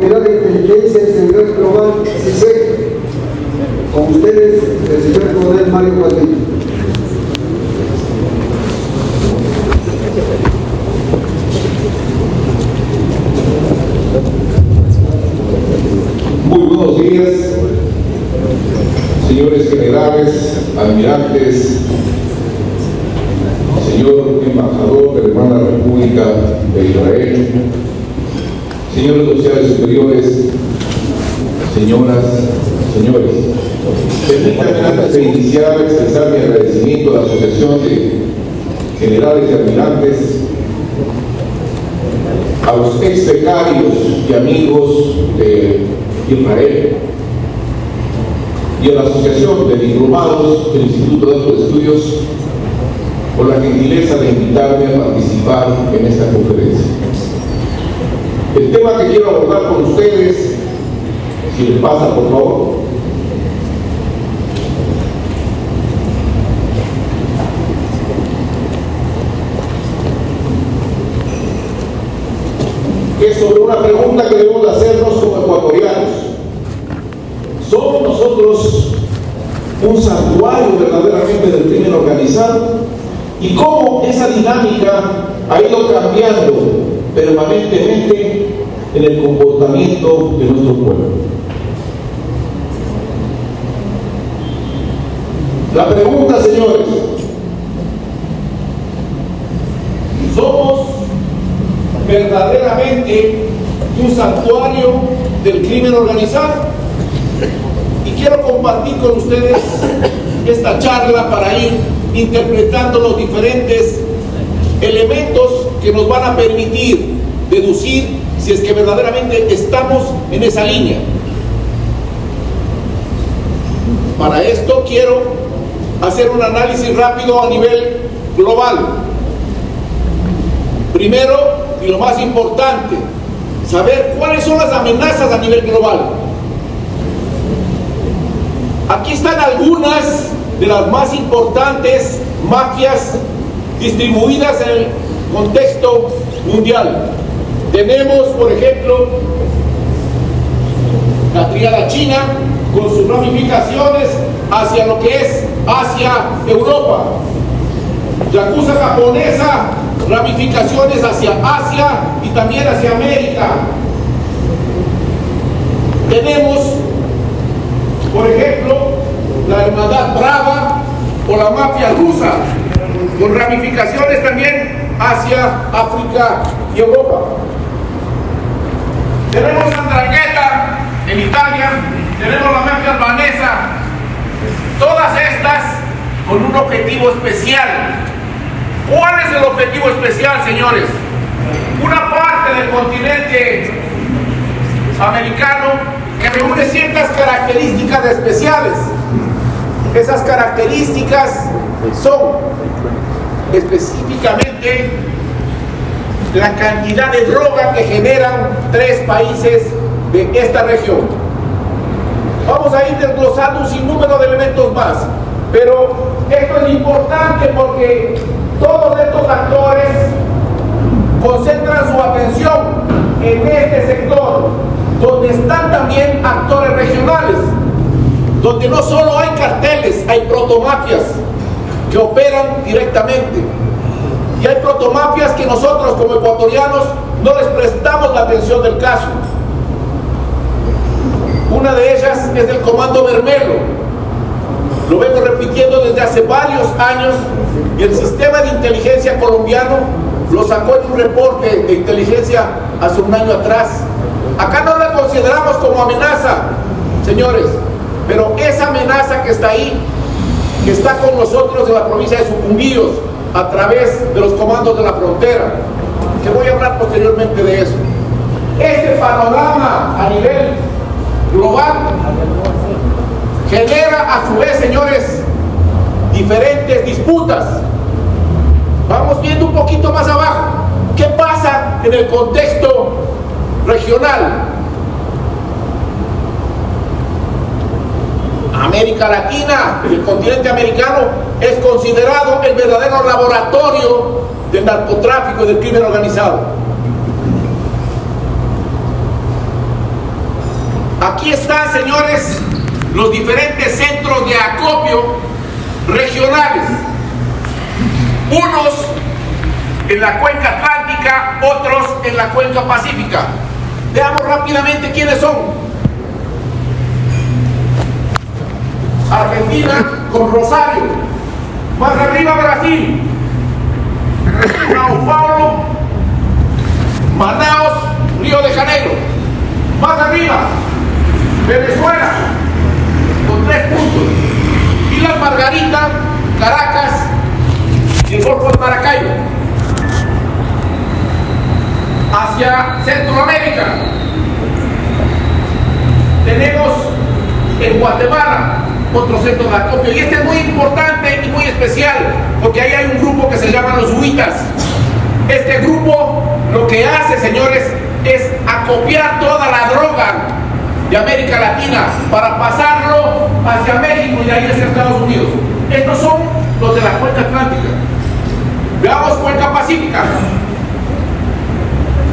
de inteligencia y seguridad global, CISEG. Con ustedes, el señor coronel Mario Patiño. Muy buenos días, señores generales, almirantes, señor embajador de la hermana República de Israel, señores oficiales superiores, señoras, señores. Permítanme antes de iniciar expresar mi agradecimiento a la Asociación de Generales y Almirantes, a los ex becarios y amigos de Israel y a la Asociación de Diplomados del Instituto de Altos Estudios por la gentileza de invitarme a participar en esta conferencia. El tema que quiero abordar con ustedes, si les pasa por favor, es sobre una pregunta que debemos hacernos como ecuatorianos. ¿Somos nosotros un santuario verdaderamente del crimen organizado? ¿Y cómo esa dinámica ha ido cambiando permanentemente en el comportamiento de nuestro pueblo? La pregunta, señores, ¿somos verdaderamente un santuario del crimen organizado? Y quiero compartir con ustedes esta charla para ir interpretando los diferentes elementos que nos van a permitir deducir si es que verdaderamente estamos en esa línea. Para esto quiero hacer un análisis rápido a nivel global. Primero, y lo más importante, saber cuáles son las amenazas a nivel global. Aquí están algunas de las más importantes mafias distribuidas en el contexto mundial. Tenemos, por ejemplo, la tríada china con sus ramificaciones hacia lo que es Asia-Europa. Yakuza japonesa, ramificaciones hacia Asia y también hacia América. Tenemos, por ejemplo, la Hermandad Brava o la mafia rusa, con ramificaciones también hacia África y Europa. Tenemos la 'Ndrangheta en Italia, tenemos la mafia albanesa, todas estas con un objetivo especial. ¿Cuál es el objetivo especial, señores? Una parte del continente americano que reúne ciertas características especiales. Esas características son específicamente la cantidad de droga que generan 3 países de esta región. Vamos a ir desglosando un sinnúmero de elementos más, pero esto es importante porque todos estos actores concentran su atención en este sector, donde están también actores regionales, donde no solo hay carteles, hay protomafias que operan directamente. Y hay protomafias que nosotros como ecuatorianos no les prestamos la atención del caso. Una de ellas es el Comando Bermelo. Lo vengo repitiendo desde hace varios años y el sistema de inteligencia colombiano lo sacó en un reporte de inteligencia hace un año atrás. Acá no la consideramos como amenaza, señores, pero esa amenaza que está ahí, que está con nosotros en la provincia de Sucumbíos a través de los comandos de la frontera, que voy a hablar posteriormente de eso. Este panorama a nivel global genera a su vez, señores, diferentes disputas. Vamos viendo un poquito más abajo. ¿Qué pasa en el contexto regional? América Latina, el continente americano, es considerado el verdadero laboratorio del narcotráfico y del crimen organizado. Aquí están, señores, los diferentes centros de acopio regionales. Unos en la cuenca atlántica, otros en la cuenca pacífica. Veamos rápidamente quiénes son. Argentina con Rosario. Más arriba Brasil. Sao Paulo, Manaos, Río de Janeiro. Más arriba Venezuela con 3 puntos. Islas Margarita, Caracas y el Golfo de Maracaibo. Hacia Centroamérica tenemos en Guatemala otro centro de acopio, y este es muy importante y muy especial porque ahí hay un grupo que se llama los Huitas. Este grupo lo que hace, señores, es acopiar toda la droga de América Latina para pasarlo hacia México y de ahí hacia Estados Unidos. Estos son los de la cuenca atlántica. Veamos cuenca pacífica.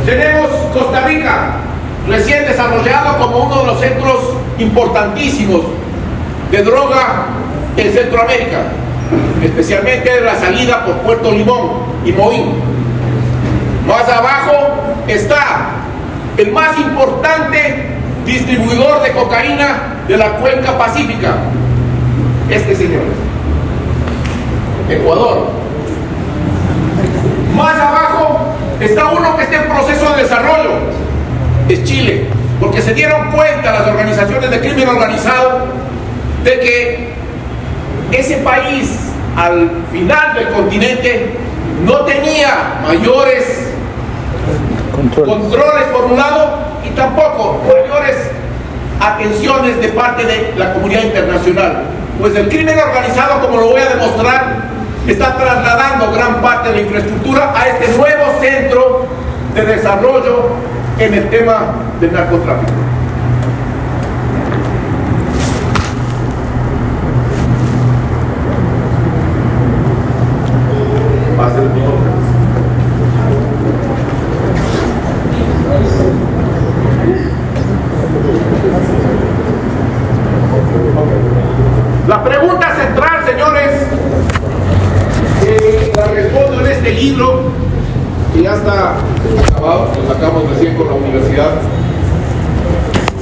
Tenemos Costa Rica, recién desarrollado como uno de los centros importantísimos de droga en Centroamérica, especialmente la salida por Puerto Limón y Moín. Más abajo está el más importante distribuidor de cocaína de la cuenca pacífica, este señor, Ecuador. Más abajo está uno que está en proceso de desarrollo, es Chile, porque se dieron cuenta las organizaciones de crimen organizado de que ese país al final del continente no tenía mayores controles por un lado y tampoco mayores atenciones de parte de la comunidad internacional, pues el crimen organizado, como lo voy a demostrar, está trasladando gran parte de la infraestructura a este nuevo centro de desarrollo en el tema del narcotráfico. La pregunta central, señores, la respondo en este libro que ya está acabado, lo sacamos recién con la universidad.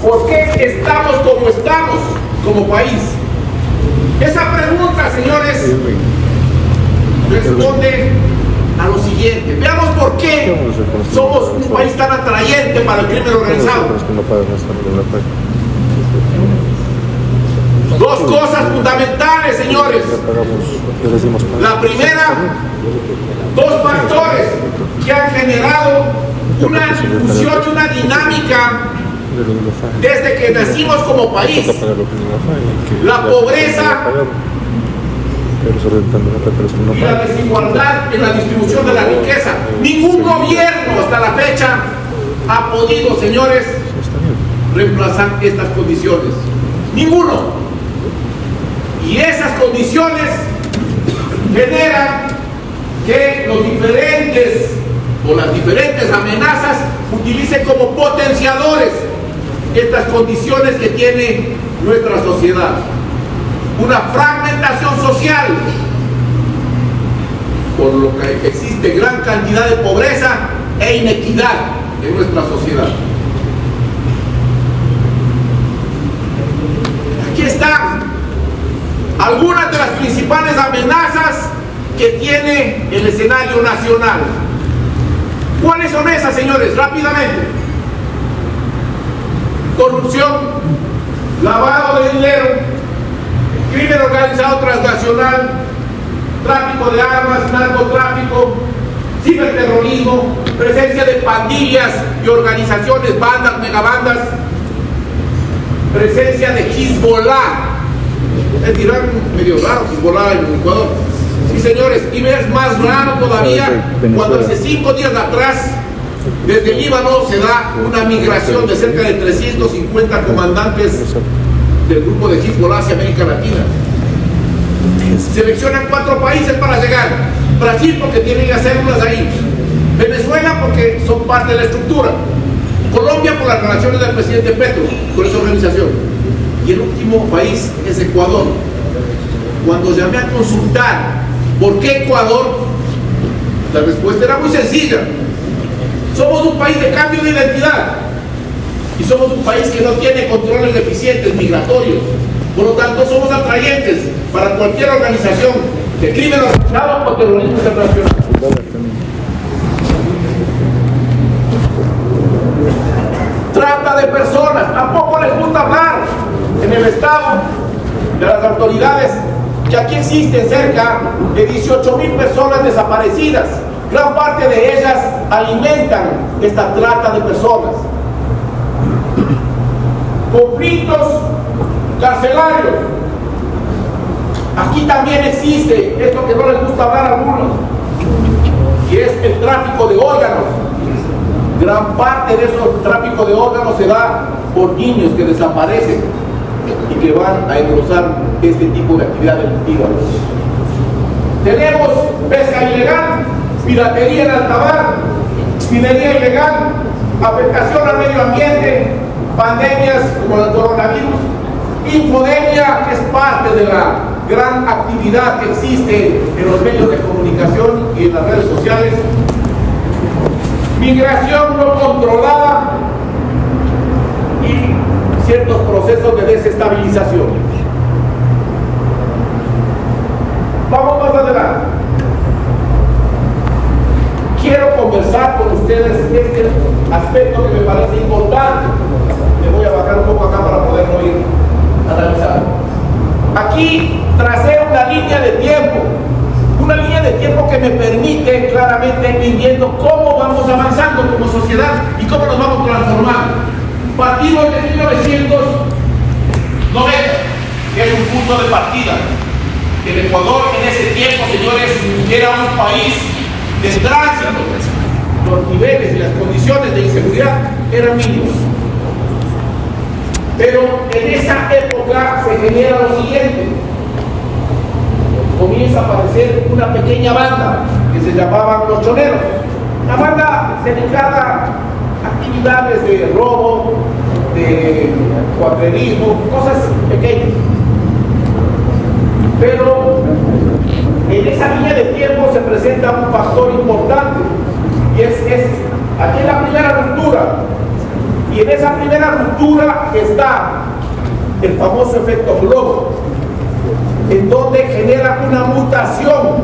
¿Por qué estamos como estamos como país? Esa pregunta, señores, responde a lo siguiente. Veamos por qué somos un país tan atrayente para el crimen organizado. Dos cosas fundamentales, señores. La primera, dos factores que han generado una discusión y una dinámica desde que nacimos como país. La pobreza y la desigualdad en la distribución de la riqueza. Ningún gobierno hasta la fecha ha podido, señores, reemplazar estas condiciones. Ninguno. Y esas condiciones generan que los diferentes o las diferentes amenazas utilicen como potenciadores estas condiciones que tiene nuestra sociedad. Una fragmentación social, por lo que existe gran cantidad de pobreza e inequidad en nuestra sociedad. Aquí están algunas de las principales amenazas que tiene el escenario nacional. ¿Cuáles son esas, señores? Rápidamente. Corrupción, lavado de dinero, crimen organizado transnacional, tráfico de armas, narcotráfico, ciberterrorismo, presencia de pandillas y organizaciones, bandas, megabandas, presencia de Hezbollah. Es dirán medio raro Hezbollah en Ecuador. Sí, señores, y es más raro todavía cuando hace 5 días atrás desde Líbano se da una migración de cerca de 350 comandantes del grupo de Hezbollah hacia América Latina. Seleccionan 4 países para llegar. Brasil porque tienen que hacer unas ahí. Venezuela porque son parte de la estructura. Colombia por las relaciones del presidente Petro con esa organización. Y el último país es Ecuador. Cuando llamé a consultar por qué Ecuador, la respuesta era muy sencilla. Somos un país de cambio de identidad y somos un país que no tiene controles deficientes migratorios. Por lo tanto, somos atrayentes para cualquier organización de crimen organizado o terrorismo internacional. Trata de personas, tampoco les gusta hablar en el Estado de las autoridades que aquí existen cerca de 18.000 personas desaparecidas. Gran parte de ellas alimentan esta trata de personas. Conflictos carcelarios. Aquí también existe esto que no les gusta hablar a algunos, y es el tráfico de órganos. Gran parte de esos tráficos de órganos se da por niños que desaparecen y que van a engrosar este tipo de actividad delictiva. Tenemos pesca ilegal, piratería en alta mar, minería ilegal, afectación al medio ambiente, pandemias como el coronavirus, infodemia, que es parte de la gran actividad que existe en los medios de comunicación y en las redes sociales, migración no controlada y ciertos procesos de desestabilización. Vamos más adelante. Quiero conversar con ustedes este aspecto que me parece importante. Me voy a bajar un poco acá para poderlo ir analizando. Aquí tracé una línea de tiempo que me permite claramente ir viendo cómo vamos avanzando como sociedad y cómo nos vamos transformando. Partimos de 1990, que es un punto de partida. El Ecuador en ese tiempo, señores, era un país de tránsito. Los niveles y las condiciones de inseguridad eran mínimos. Pero en esa época se genera lo siguiente. Comienza a aparecer una pequeña banda que se llamaban los choneros. La banda se dedicaba a actividades de robo, de cuatrerismo, cosas pequeñas. Pero en esa línea de tiempo se presenta un factor importante, y es aquí es la primera ruptura. Y en esa primera ruptura está el famoso efecto globo, en donde genera una mutación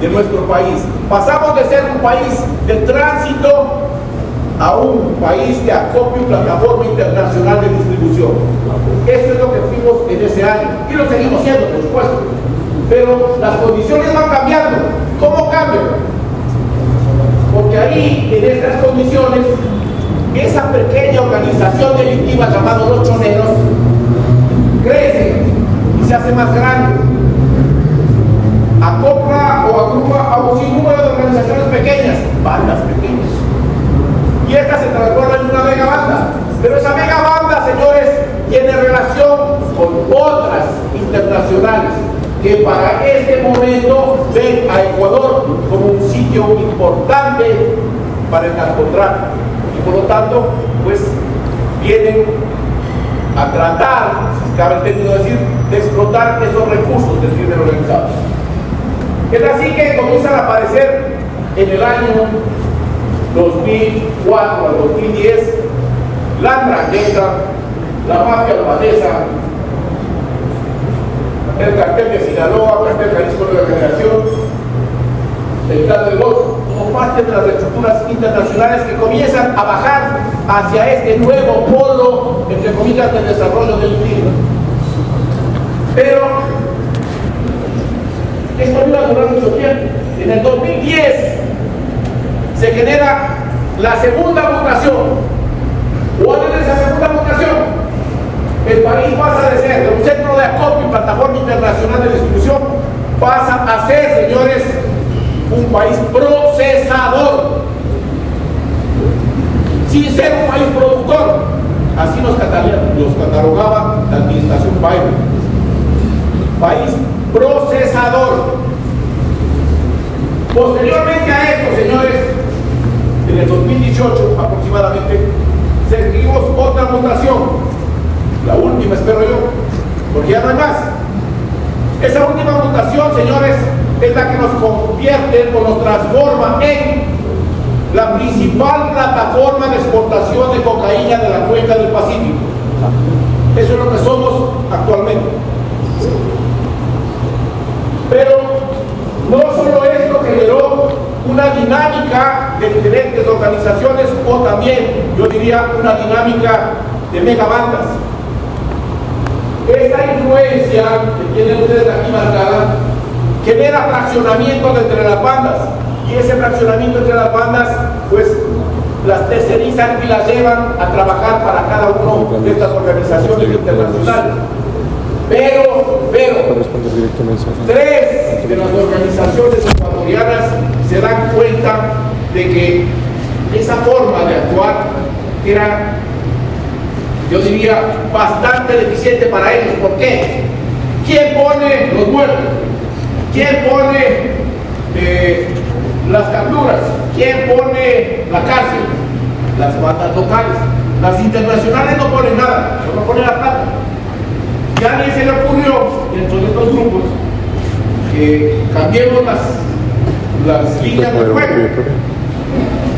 de nuestro país. Pasamos de ser un país de tránsito a un país de acopio y plataforma internacional de distribución. Eso es lo que fuimos en ese año, y lo seguimos siendo, por supuesto. Pero las condiciones van cambiando. ¿Cómo cambian? Porque ahí, en estas condiciones, esa pequeña organización delictiva llamada los choneros crece y se hace más grande. Acopla o agrupa a un sinnúmero de organizaciones pequeñas, bandas pequeñas. Y esta se transforma en una mega banda. Pero esa mega banda, señores, tiene relación con otras internacionales que para este momento ven a Ecuador como un sitio importante para el narcotráfico. Y por lo tanto, pues vienen a tratar, si cabe el término decir, de explotar esos recursos del crimen organizado. Es así que comienzan a aparecer en el año 2004 al 2010 la Andrangheta, la mafia albanesa, el cartel de Sinaloa, el cartel Jalisco Nueva Generación, el Clan del Golfo, como parte de las estructuras internacionales que comienzan a bajar hacia este nuevo polo, entre comillas, del desarrollo del clima. Pero esto no va a durar mucho tiempo. En el 2010 se genera la segunda mutación. ¿Cuál es esa segunda mutación? El país pasa de ser de un centro de acopio y plataforma internacional de distribución, pasa a ser, señores, un país procesador, sin ser un país productor. Así nos catalogaba la administración Biden. País procesador. Posteriormente a esto, señores, en el 2018 aproximadamente, seguimos otra mutación, la última espero yo, porque ya no hay más. Esa última mutación, señores, es la que nos convierte o nos transforma en la principal plataforma de exportación de cocaína de la cuenca del Pacífico. Eso es lo que somos actualmente. Pero no solo esto generó una dinámica de diferentes organizaciones, o también, yo diría, una dinámica de megabandas. Esta influencia que tienen ustedes aquí marcada genera fraccionamientos entre las bandas, y ese fraccionamiento entre las bandas pues las tercerizan y las llevan a trabajar para cada una de estas organizaciones internacionales. Pero tres de las organizaciones ecuatorianas se dan cuenta de que esa forma de actuar era, yo diría, bastante deficiente para ellos. ¿Por qué? ¿Quién pone los muertos? ¿Quién pone las capturas? ¿Quién pone la cárcel? Las bandas locales. Las internacionales no ponen nada, solo ponen la plata. Y a alguien se le ocurrió, dentro de estos grupos, que cambiemos las líneas de juego.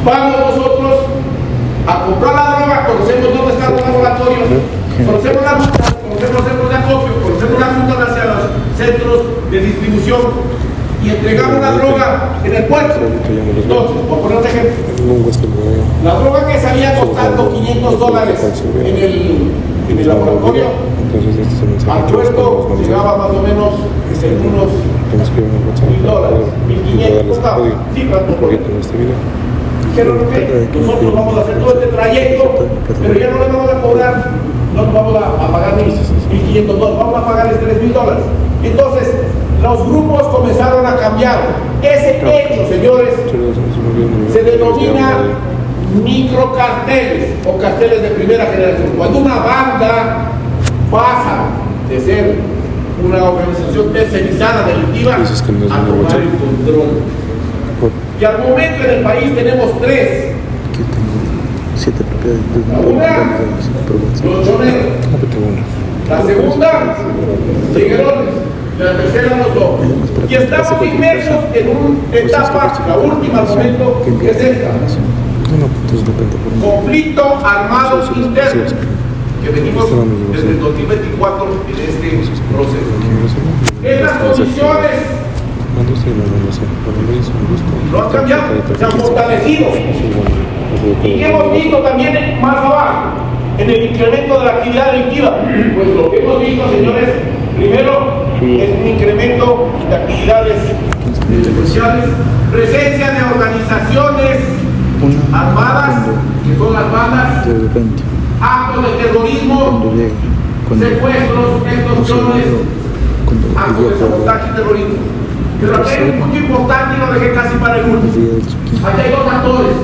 Vamos nosotros a comprar la droga, conocemos dónde están los laboratorios, conocemos las rutas, conocemos los centros de acopio, conocemos las rutas hacia los centros de distribución, y entregamos la droga en el puerto. Entonces, por poner un ejemplo, la droga que salía costando $500 en el laboratorio, al puerto llegaba más o menos en unos $1,000, 1.500, cifras por poco. Dijeron que nosotros vamos a hacer todo este trayecto, pero ya no le vamos a cobrar, no vamos a pagar $1.500, vamos a pagarles $3.000. Entonces, los grupos comenzaron a cambiar. Ese hecho, señores, se denomina microcarteles o carteles de primera generación. Cuando una banda pasa de ser una organización tercerizada delictiva a tomar el control. Y al momento en el país tenemos tres. Una, los choneros. La segunda, Figuerones. La tercera, los dos. Y estamos inmersos en una etapa, la última al momento, que es esta. Conflicto armado interno, que venimos desde el 2024 en este proceso. Estas condiciones no han cambiado, se han fortalecido. Y hemos visto también más abajo, en el incremento de la actividad delictiva. Pues lo que hemos visto, señores, primero es un incremento de actividades delincuenciales, presencia de organizaciones armadas, que son las bandas, actos de terrorismo, secuestros, extorsiones, actos de sabotaje y terrorismo. Pero aquí hay un punto importante y lo dejé casi para el último. Aquí hay dos actores.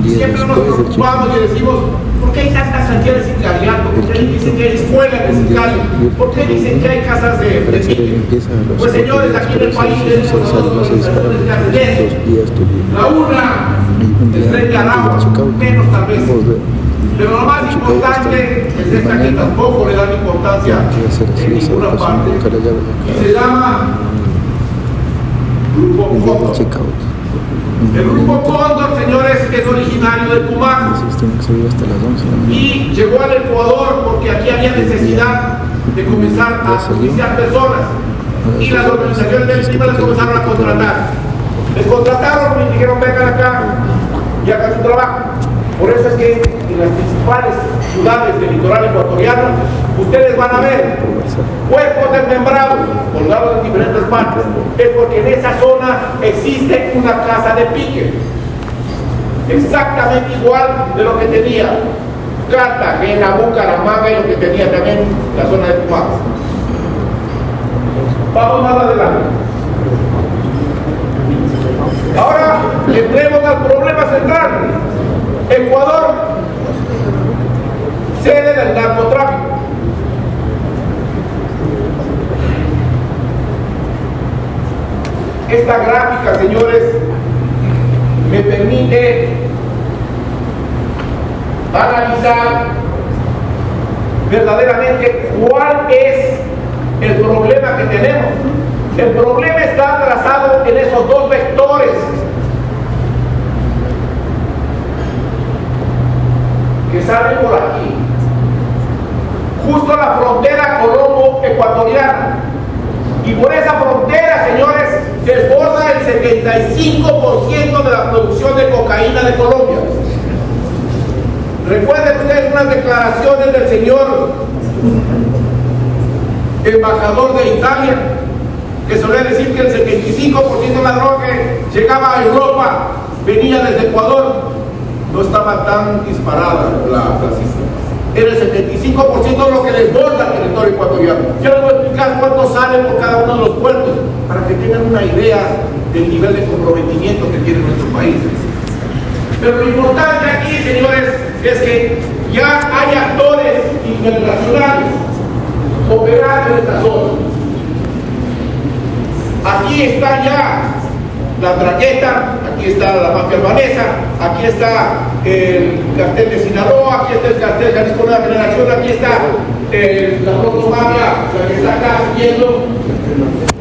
Siempre nos preocupamos y decimos, ¿por qué hay tantas cantidades de sicariato? ¿Por qué dicen que hay escuelas de sicario? ¿Por qué dicen que hay casas de pique? Pues señores, aquí en el país tenemos dos organizaciones que hacen eso. La una es frente al agua, menos tal vez. Pero lo más importante es esta que tampoco le dan importancia en ninguna parte. Y se llama Grupo Cóndor. El Grupo Cóndor, señores, es originario de Tumaco y llegó al Ecuador porque aquí había necesidad de comenzar a justiciar personas, y las organizaciones delictivas les comenzaron a contratar. Les contrataron y dijeron: vengan acá y hagan su trabajo. Por eso es que en las principales ciudades del litoral ecuatoriano ustedes van a ver cuerpos desmembrados colgados en diferentes partes. Es porque en esa zona existe una casa de pique exactamente igual de lo que tenía Cartagena, Bucaramanga y lo que tenía también la zona de Tumaco. Vamos más adelante. Ahora entremos al problema central. Ecuador, sede del narcotráfico. Esta gráfica, señores, me permite verdaderamente cuál es el problema que tenemos. El problema está trazado en esos dos vectores. Que salen por aquí. Justo la frontera colombo-ecuatoriana. Y por esa frontera, señores, desborda el 75% de la producción de cocaína de Colombia. Recuerden ustedes unas declaraciones del señor embajador de Italia, que solía decir que el 75% de la droga que llegaba a Europa venía desde Ecuador. No estaba tan disparada la cifra. Era el 75% de lo que desborda el territorio ecuatoriano. Yo les voy a explicar cuánto sale por cada uno de los puertos para que tengan una idea del nivel de comprometimiento que tiene nuestro país. Pero lo importante aquí, señores, es que ya hay actores internacionales operando en esta zona. Aquí está ya la traqueta, aquí está la mafia albanesa, aquí está el cartel de Sinaloa, aquí está el cartel de Jalisco Nueva Generación, aquí está la protomafia, la que está acá siguiendo,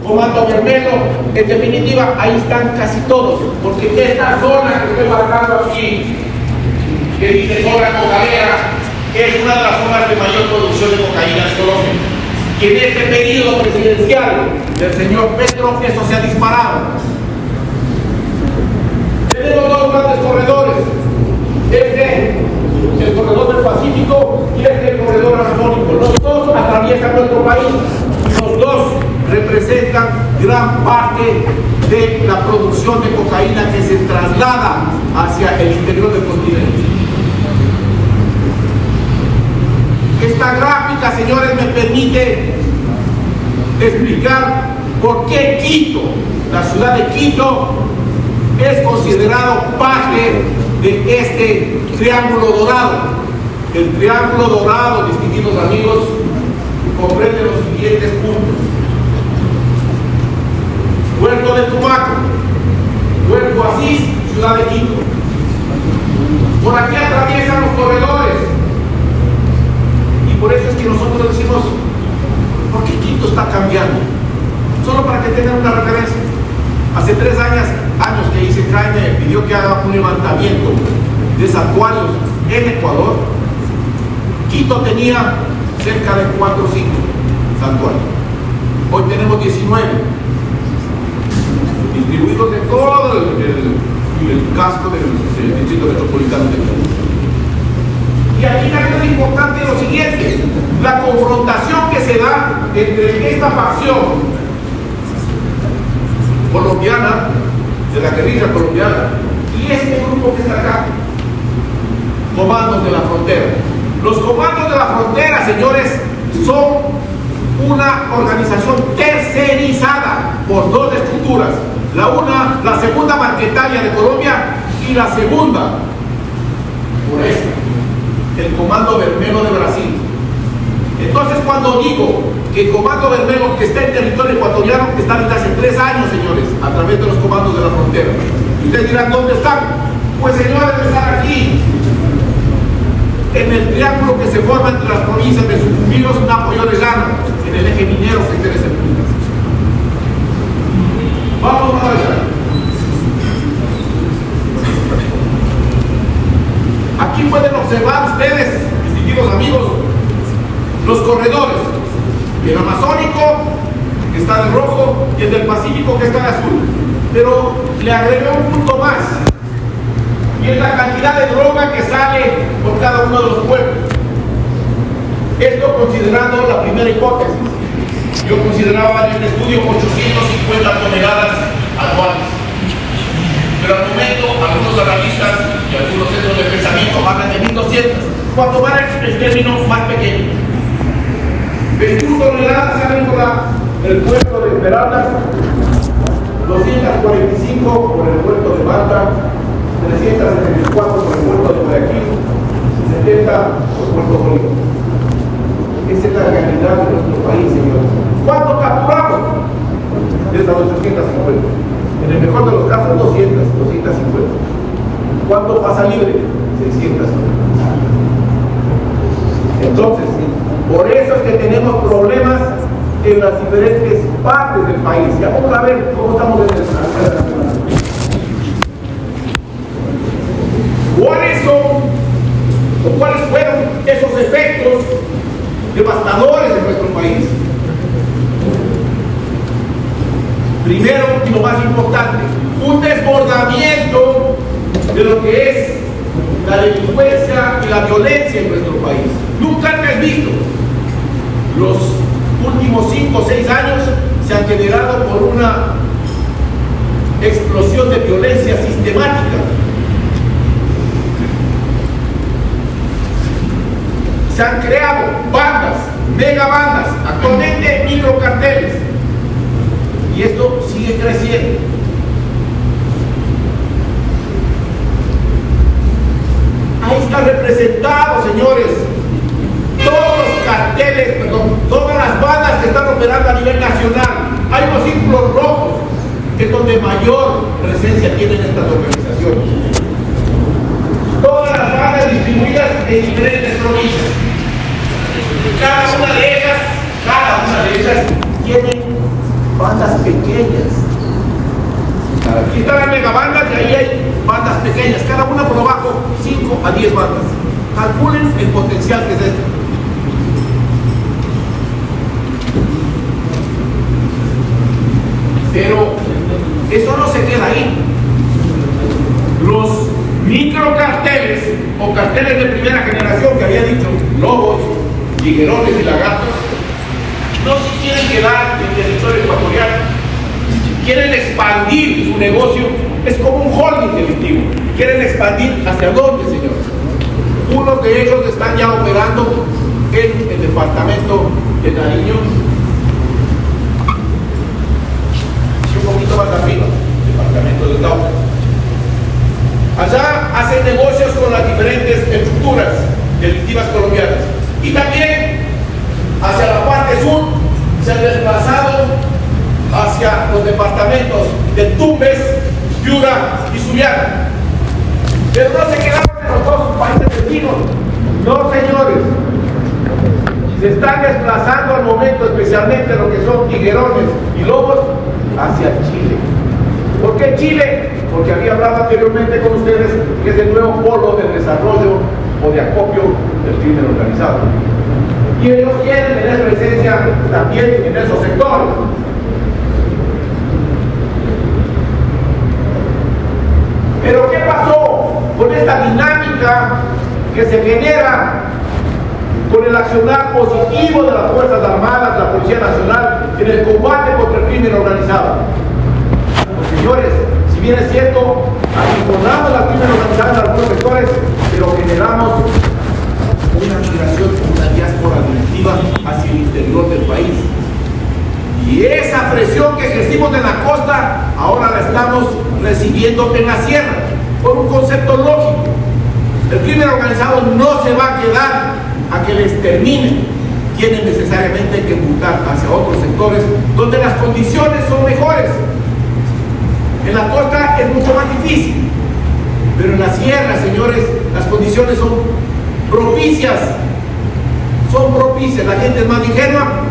Comando Bermelo. En definitiva, ahí están casi todos, porque esta zona que estoy marcando aquí, que dice zona cocainera, es una de las zonas de mayor producción de cocaína en Colombia. Y en este periodo presidencial del señor Petro, eso se ha disparado. Tenemos dos grandes corredores, el corredor del Pacífico y el corredor amazónico. Los dos atraviesan nuestro país y los dos representan gran parte de la producción de cocaína que se traslada hacia el interior del continente. Esta gráfica, señores, me permite explicar por qué Quito, la ciudad de Quito, es considerado parte de este triángulo dorado. El triángulo dorado, distinguidos amigos, comprende los siguientes puntos: Puerto de Tumaco, Puerto Asís, ciudad de Quito. Por aquí atraviesan los corredores. Y por eso es que nosotros decimos, ¿por qué Quito está cambiando? Solo para que tengan una referencia. Hace 3 años que hice CRAE me pidió que haga un levantamiento de santuarios en Ecuador. Quito tenía cerca de 4 o 5 santuarios. Hoy tenemos 19, distribuidos en todo el casco del distrito metropolitano de Quito. Y aquí también es importante lo siguiente: la confrontación que se da entre esta facción colombiana, de la guerrilla colombiana, y este grupo que está acá, Comandos de la Frontera. Los Comandos de la Frontera, señores, son una organización tercerizada por 2 estructuras. La segunda marquetaria de Colombia, y la segunda, por esta, el Comando Bermelo de Brasil. Entonces, cuando digo que el Comando Bermelo, que está en territorio ecuatoriano, está desde hace 3 años, señores, a través de los comandos de la frontera. Y ustedes dirán, ¿dónde están? Pues, señores, están aquí, en el triángulo que se forma entre las provincias de Sucumbíos, Napo y Orellana, en el eje minero que ustedes se encuentran. Vamos a ver. Aquí pueden observar ustedes, distinguidos amigos, los corredores: el amazónico, que está de rojo, y el del Pacífico, que está de azul. Pero le agregué un punto más, y es la cantidad de droga que sale por cada uno de los pueblos. Esto considerando la primera hipótesis. Yo consideraba en el estudio 850 toneladas anuales. Pero al momento, algunos analistas y algunos centros de pensamiento hablan de 1200, cuando van el término más pequeño. 21 toneladas salen por el puerto de Esmeraldas, 245 por el puerto de Manta, 374 por el puerto de Guayaquil, 70 por Puerto Bolívar. Esa es la realidad de nuestro país, señores. ¿Cuánto capturamos? De esas 850. En el mejor de los casos, 200, 250. ¿Cuánto pasa libre? 600. Entonces, Por eso es que tenemos problemas en las diferentes partes del país. Ya vamos a ver cómo estamos en el ¿Cuáles son o cuáles fueron esos efectos devastadores en nuestro país? Primero, y lo más importante, un desbordamiento de lo que es la delincuencia y la violencia en nuestro país. Nunca antes visto. Los últimos 5 o 6 años se han generado por una explosión de violencia sistemática. Se han creado bandas, megabandas, actualmente microcarteles. Y esto sigue creciendo. Ahí está representado, señores, todos los carteles, todas las bandas que están operando a nivel nacional. Hay unos círculos rojos, que es donde mayor presencia tienen estas organizaciones. Todas las bandas distribuidas en diferentes provincias. Cada una de ellas tiene bandas pequeñas. Aquí están las megabandas y ahí hay bandas pequeñas, cada una por abajo 5 a 10 bandas. Calculen el potencial que es esto. Pero eso no se queda ahí. Los microcarteles o carteles de primera generación que había dicho, lobos, tiguerones y lagartos, no se quieren quedar en el territorio ecuatoriano, quieren expandir su negocio. Es como un holding delictivo. Quieren expandir ¿hacia dónde, señor? Unos de ellos están ya operando en el departamento de Nariño y un poquito más arriba, departamento de Tauca. Allá hacen negocios con las diferentes estructuras delictivas colombianas. Y también hacia la parte sur se han desplazado hacia los departamentos de Tumbes, Piura y Sullana. Pero no se quedaron en los dos países vecinos. No, señores. Se están desplazando al momento, especialmente lo que son tiguerones y lobos, hacia Chile. ¿Por qué Chile? Porque había hablado anteriormente con ustedes que es el nuevo polo de desarrollo o de acopio del crimen organizado. Y ellos quieren tener presencia también en esos sectores. Pero ¿qué pasó con esta dinámica que se genera con el accionar positivo de las Fuerzas Armadas, la Policía Nacional, en el combate contra el crimen organizado? Pues, señores, si bien es cierto, arrinconamos la crimen organizada en algunos sectores, pero generamos una migración, una diáspora delictiva hacia el interior del país. Y esa presión que ejercimos en la costa, ahora la estamos recibiendo en la sierra, por un concepto lógico. El crimen organizado no se va a quedar a que les terminen. Tienen necesariamente que mutar hacia otros sectores donde las condiciones son mejores. En la costa es mucho más difícil, pero en la sierra, señores, las condiciones son propicias. Son propicias, la gente es más ingenua.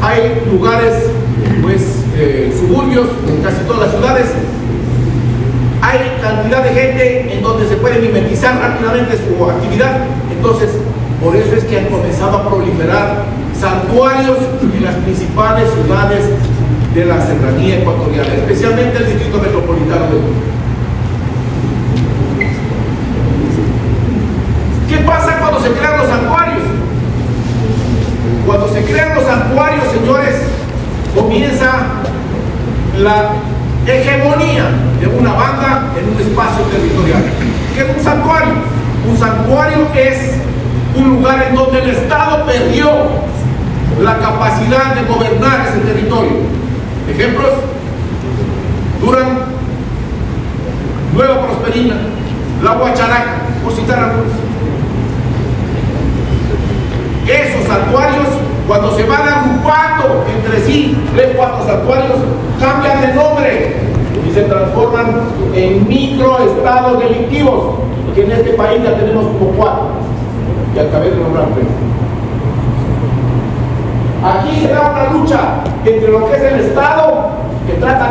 Hay lugares, pues, suburbios, en casi todas las ciudades. Hay cantidad de gente en donde se puede mimetizar rápidamente su actividad. Entonces, por eso es que han comenzado a proliferar santuarios en las principales ciudades de la serranía ecuatoriana, especialmente el distrito metropolitano de Quito. ¿Qué pasa cuando se crean los santuarios? Cuando se crean los santuarios, señores, comienza la hegemonía de una banda en un espacio territorial. ¿Qué es un santuario? Un santuario es un lugar en donde el Estado perdió la capacidad de gobernar ese territorio. Ejemplos: Durán, Nueva Prosperina, La Guacharaca, por citar algunos. Esos santuarios, cuando se van agrupando entre sí, 3 o 4 santuarios, cambian de nombre y se transforman en microestados delictivos, que en este país ya tenemos como 4, y acabé de nombrar 3. Aquí se da una lucha entre lo que es el Estado, que trata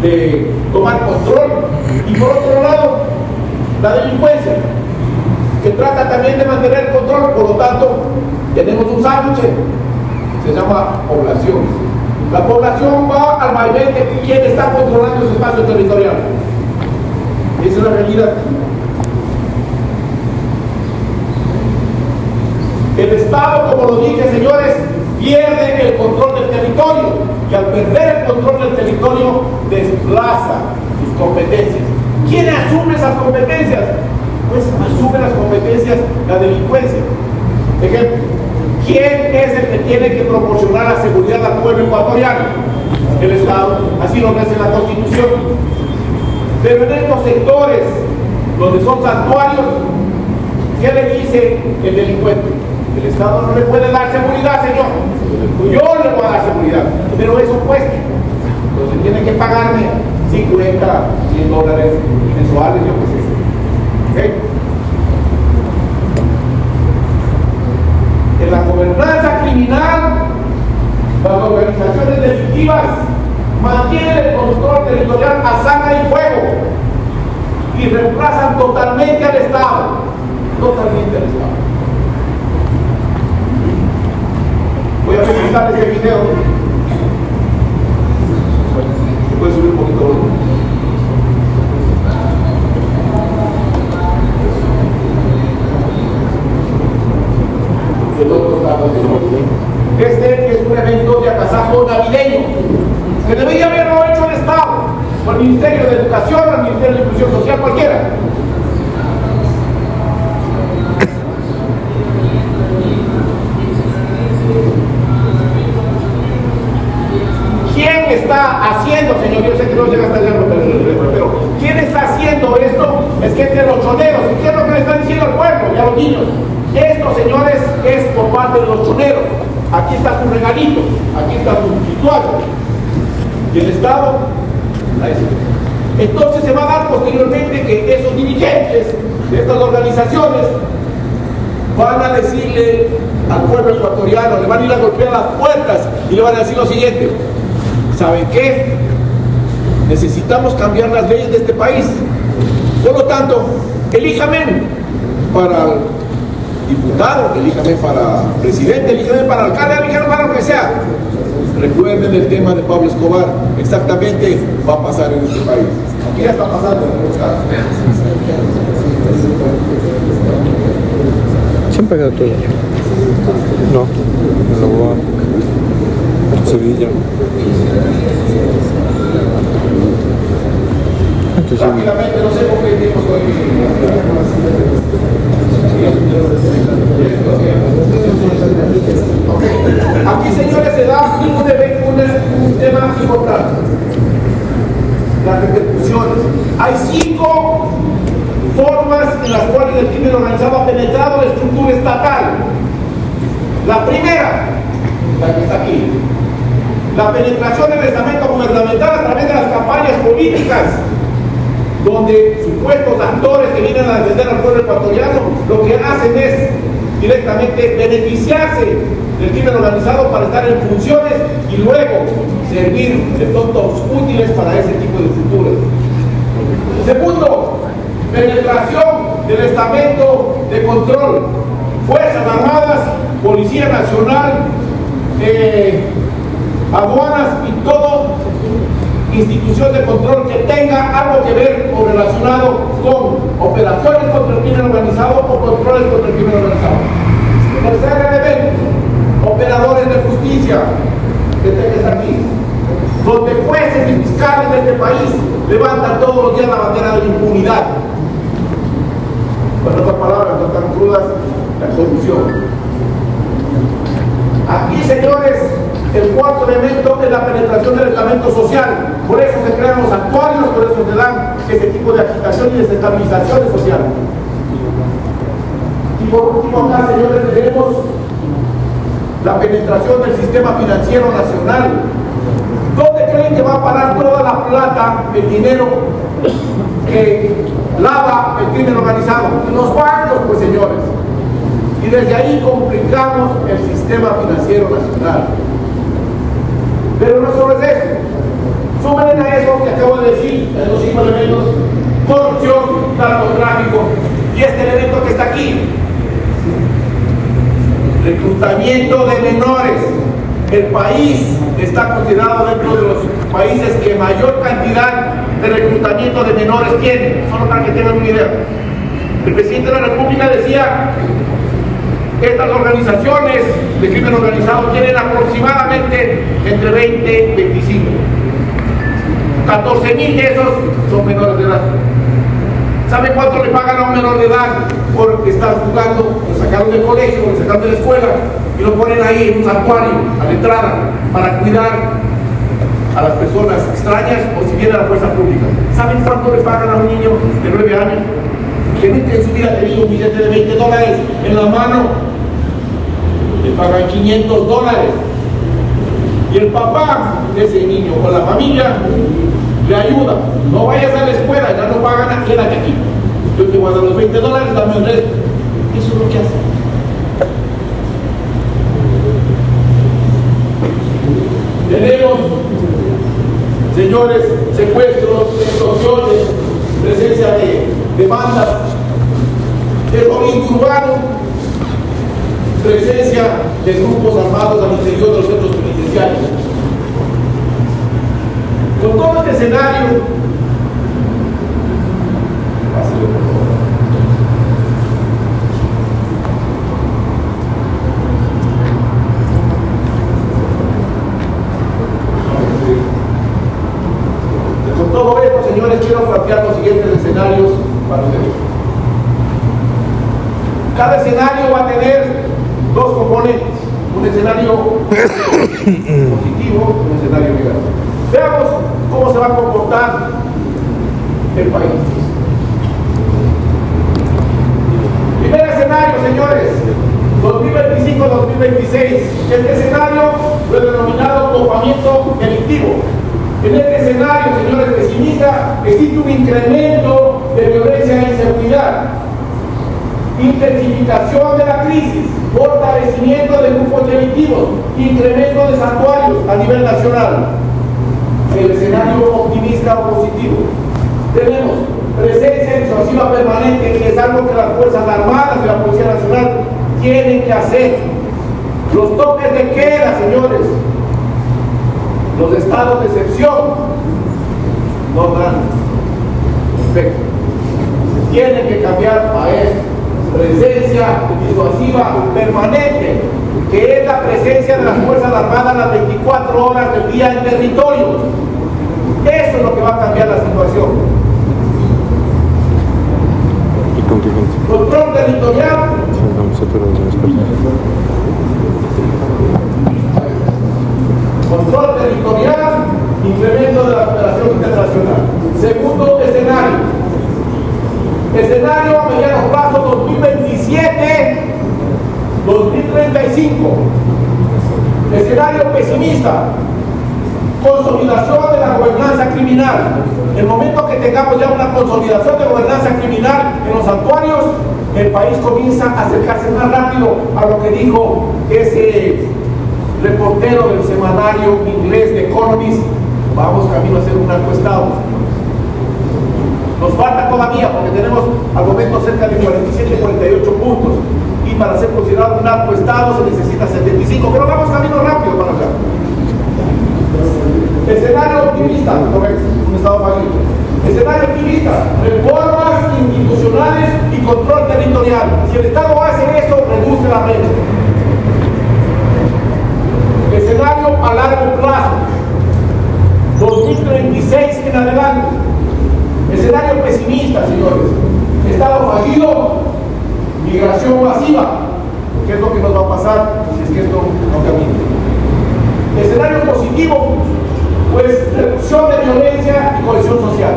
de tomar control, y por otro lado, la delincuencia, que trata también de mantener el control. Por lo tanto, tenemos un sándwich, se llama población. La población va al vaivén de quién está controlando ese espacio territorial. Esa es la realidad. El Estado, como lo dije, señores, pierde el control del territorio, y al perder el control del territorio desplaza sus competencias. ¿Quién asume esas competencias? Pues asume las competencias la delincuencia. Ejemplo, ¿quién es el que tiene que proporcionar la seguridad al pueblo ecuatoriano? El Estado, así lo dice la Constitución. Pero en estos sectores donde son santuarios, ¿qué le dice el delincuente? El Estado no le puede dar seguridad, señor. Yo le voy a dar seguridad, pero eso cuesta. Entonces tiene que pagarme 50, $100 mensuales, yo qué sé. ¿Okay? En la gobernanza criminal, las organizaciones delictivas mantienen el control territorial a sangre y fuego y reemplazan totalmente al Estado. Totalmente al Estado. Voy a presentar este video. ¿Se puede subir un poquito? Este es un evento de agasajo navideño que debería haberlo hecho el Estado, o el Ministerio de Educación, o el Ministerio de Inclusión Social, cualquiera. ¿Quién está haciendo, señor? Yo sé que no llega hasta allá, pero ¿quién está haciendo esto? Es que entre los choneros, ¿y qué es lo que le están diciendo al pueblo y a los niños? Esto, señores, es por parte de los choneros. Aquí está su regalito, aquí está su ritual. Y el Estado, entonces se va a dar posteriormente que esos dirigentes de estas organizaciones van a decirle al pueblo ecuatoriano, le van a ir a golpear las puertas y le van a decir lo siguiente: ¿saben qué? Necesitamos cambiar las leyes de este país. Por lo tanto, elíjame para diputado, elíjame para presidente, elíjame para alcalde, elíjame para lo que sea. Recuerden el tema de Pablo Escobar. Exactamente va a pasar en este país. Aquí ya está pasando en algunos casos. Siempre quedó tuyo. No, en la UAC, en Sevilla. Rápidamente, no sé por qué tiempo estoy. Aquí, señores, se da un tema importante: las repercusiones. Hay 5 formas en las cuales el crimen organizado ha penetrado la estructura estatal. La primera, la que está aquí, la penetración del estamento gubernamental a través de las campañas políticas, donde supuestos actores que vienen a defender al pueblo ecuatoriano lo que hacen es directamente beneficiarse del crimen organizado para estar en funciones y luego servir de tontos útiles para ese tipo de estructuras. Segundo, penetración del estamento de control, Fuerzas Armadas, Policía Nacional, aduanas y todo institución de control que tenga algo que ver o relacionado con operaciones contra el crimen organizado o controles contra el crimen organizado. Tercer elemento, operadores de justicia, que tengas aquí, donde jueces y fiscales de este país levantan todos los días la bandera de la impunidad. Con otras palabras, no tan crudas, la corrupción. Aquí, señores, el cuarto elemento es la penetración del estamento social. Por eso se crean los actuarios, por eso se dan ese tipo de agitación y desestabilizaciones sociales. Y por último acá, señores, tenemos la penetración del sistema financiero nacional. ¿Dónde creen que va a parar toda la plata, el dinero que lava el crimen organizado? En los bancos, pues, señores. y desde ahí complicamos el sistema financiero nacional. Pero no solo es eso. Súmenle a eso que acabo de decir, a los 5 elementos: corrupción, narcotráfico, y este elemento que está aquí, reclutamiento de menores. El país está considerado dentro de los países que mayor cantidad de reclutamiento de menores tiene, solo para que tengan una idea. El presidente de la República decía que estas organizaciones de crimen organizado tienen aproximadamente entre 20 y 25. 14,000 de esos son menores de edad. ¿Saben cuánto le pagan a un menor de edad por estar jugando? Lo sacaron del colegio, lo sacaron de la escuela y lo ponen ahí en un santuario a la entrada para cuidar a las personas extrañas o si viene a la fuerza pública. ¿Saben cuánto le pagan a un niño de 9 años? Que nunca en su vida ha tenido un billete de $20 en la mano. Le pagan $500. Y el papá de ese niño o la familia le ayuda. No vayas a la escuela, ya no pagan nada, quédate aquí. Yo te voy a dar los $20, dame el resto. Eso es lo que hace. Tenemos, señores, secuestros, extorsiones, presencia de bandas, terrorismo urbano, presencia de grupos armados al interior de los centros penitenciarios. Con todo este escenario, con todo esto, señores, quiero plantear los siguientes escenarios para ustedes. Cada escenario va a tener dos componentes: un escenario positivo y un escenario negativo. Veamos cómo se va a comportar el país. Primer escenario, señores, 2025-2026. Este escenario fue denominado copamiento delictivo. En este escenario, señores, pesimista, existe un incremento de violencia e inseguridad, intensificación de la crisis, fortalecimiento de grupos delictivos, incremento de santuarios a nivel nacional. El escenario optimista o positivo: tenemos presencia disuasiva permanente, que es algo que las Fuerzas Armadas y la Policía Nacional tienen que hacer. Los toques de queda, señores, los estados de excepción no dan efecto. Tienen que cambiar a esto: presencia disuasiva permanente, que es la presencia de las Fuerzas Armadas las 24 horas del día en territorio. Eso es lo que va a cambiar la situación. Control territorial. Control territorial, incremento de la cooperación internacional. Segundo escenario. Escenario a mediano plazo 2027-2035. Escenario pesimista: consolidación de la gobernanza criminal. El momento que tengamos ya una consolidación de gobernanza criminal en los santuarios, el país comienza a acercarse más rápido a lo que dijo ese reportero del semanario inglés The Economist: vamos camino a ser un narcoestado. Nos falta todavía, porque tenemos al momento cerca de 47-48 puntos, y para ser considerado un narcoestado se necesita 75, pero vamos camino rápido para acá. Escenario optimista, correcto, un estado fallido. Escenario optimista: reformas institucionales y control territorial. Si el Estado hace eso, reduce la renta. Escenario a largo plazo, 2036 en adelante. Escenario pesimista, señores: Estado fallido, migración masiva. ¿Qué es lo que nos va a pasar si es que esto no camina? Escenario positivo, pues reducción de violencia y cohesión social.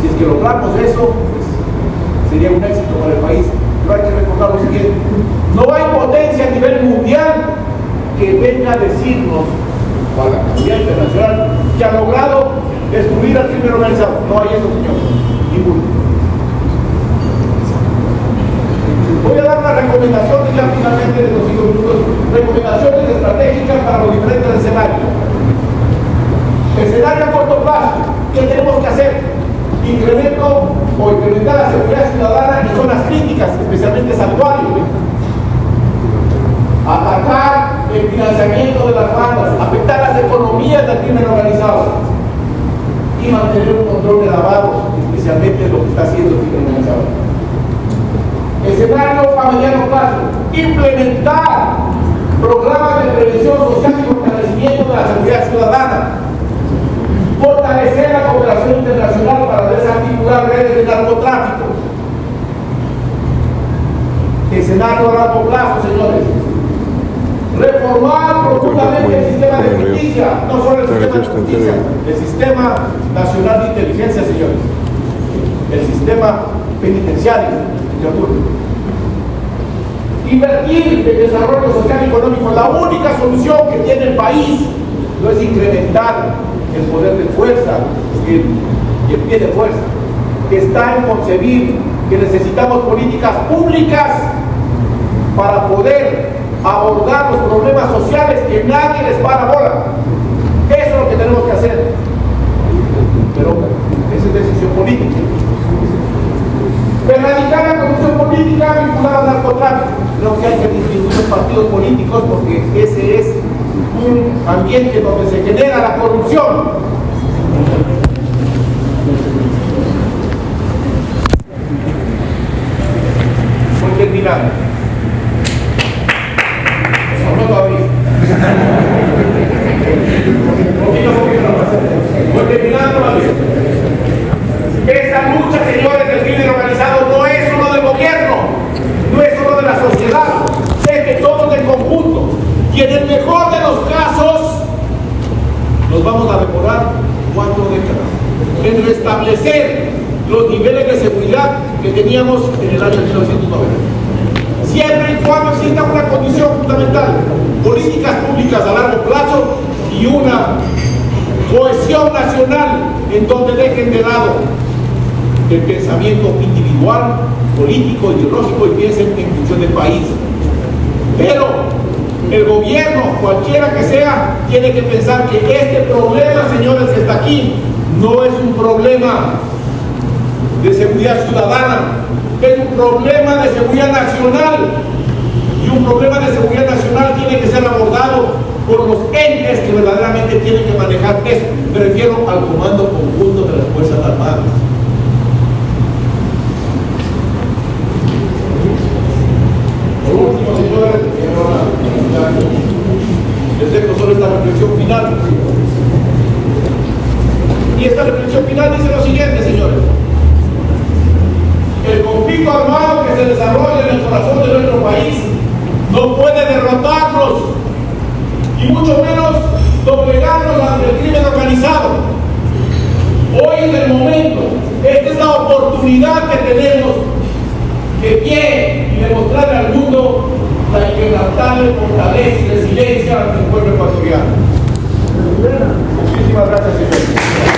Si es que logramos eso, pues sería un éxito para el país. Pero hay que recordar lo siguiente: no hay potencia a nivel mundial que venga a decirnos, o a la comunidad internacional, que ha logrado destruir al crimen organizado. No hay eso, señor. Ninguno. Voy a dar una algunas recomendaciones, ya finalmente de los 5 minutos, recomendaciones estratégicas para los diferentes escenarios. Escenario a corto plazo, ¿qué tenemos que hacer? Incrementar la seguridad ciudadana en zonas críticas, especialmente santuarios. Atacar el financiamiento de las bandas, afectar las economías del crimen organizado y mantener un control de lavados, especialmente lo que está haciendo el crimen organizado. Escenario a mediano plazo, implementar programas de prevención social y fortalecimiento de la seguridad ciudadana, fortalecer la cooperación internacional para desarticular redes de narcotráfico. Escenario a largo plazo, señores, reformar profundamente el sistema de justicia, no solo el sistema de justicia, el sistema nacional de inteligencia, señores, el sistema penitenciario, invertir en desarrollo social y económico. La única solución que tiene el país no es incrementar el poder de fuerza y el pie de fuerza. Está en concebir que necesitamos políticas públicas para poder abordar los problemas sociales que nadie les para bola. Eso es lo que tenemos que hacer. Pero esa es decisión política. Erradicar la corrupción política vinculada al narcotráfico. Creo que hay que distinguir los partidos políticos porque ese es un ambiente donde se genera la corrupción. Voy terminando. No todavía. Voy terminando la lista. Esta lucha, señores, del crimen organizado no es solo del gobierno, no es solo de la sociedad, es de todos en conjunto. Y en el mejor de los casos, nos vamos a demorar 4 décadas en restablecer los niveles de seguridad que teníamos en el año 1990. Siempre y cuando exista una condición fundamental, políticas públicas a largo plazo y una cohesión nacional en donde dejen de lado el pensamiento individual, político, ideológico y piensen en función del país. Pero el gobierno, cualquiera que sea, tiene que pensar que este problema, señores, que está aquí, no es un problema de seguridad ciudadana, es un problema de seguridad nacional. Y un problema de seguridad nacional tiene que ser abordado por los entes que verdaderamente tienen que manejar eso. Me refiero al Comando Conjunto de las Fuerzas Armadas. Por último, señores, les dejo solo esta reflexión final. Y esta reflexión final dice lo siguiente, señores. El conflicto armado que se desarrolla en el corazón de nuestro país no puede derrotarnos y mucho menos doblegarnos ante el crimen organizado. Hoy es el momento, esta es la oportunidad que tenemos de pie y demostrarle al mundo la inquebrantable fortaleza y resiliencia del pueblo ecuatoriano. Muchísimas gracias, señor.